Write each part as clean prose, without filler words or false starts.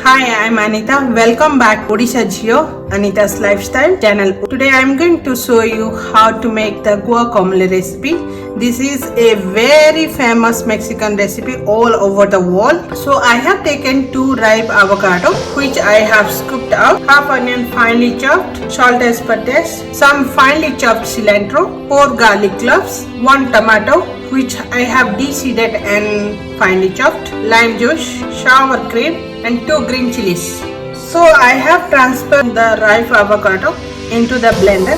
Hi, I'm Anita. Welcome back to Odisha Jhio, Anita's lifestyle channel. Today I'm going to show you how to make the guacamole recipe. This is a very famous Mexican recipe all over the world. So I have taken 2 ripe avocado which I have scooped out, half onion finely chopped, salt as per taste, some finely chopped cilantro, 4 garlic cloves, 1 tomato which I have de-seeded and finely chopped, lime juice, sour cream and 2 green chilies. So I have transferred the ripe avocado into the blender.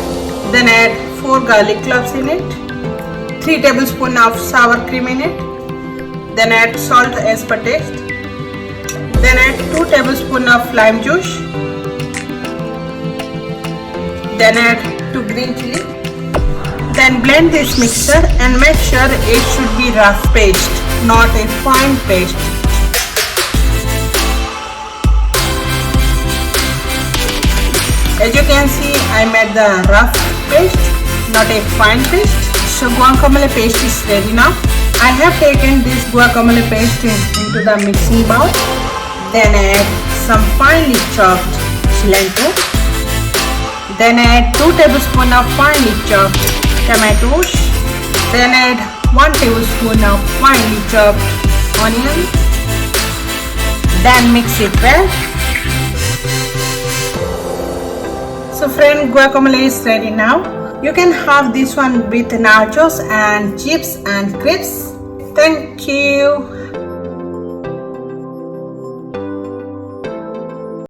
Then add 4 garlic cloves in it, 3 tablespoons of sour cream in it. Then add salt as per taste. Then add 2 tablespoons of lime juice. Then add 2 green chilies. Then blend this mixture and make sure it should be rough paste, not a fine paste. As you can see, I made the rough paste, not a fine paste. So guacamole paste is ready now. I have taken this guacamole paste into the mixing bowl. Then add some finely chopped cilantro. Then add 2 tablespoons of finely chopped tomatoes. Then add 1 tablespoon of finely chopped onion. Then mix it well. So friend, guacamole is ready now. You can have this one with nachos and chips and crisps. Thank you.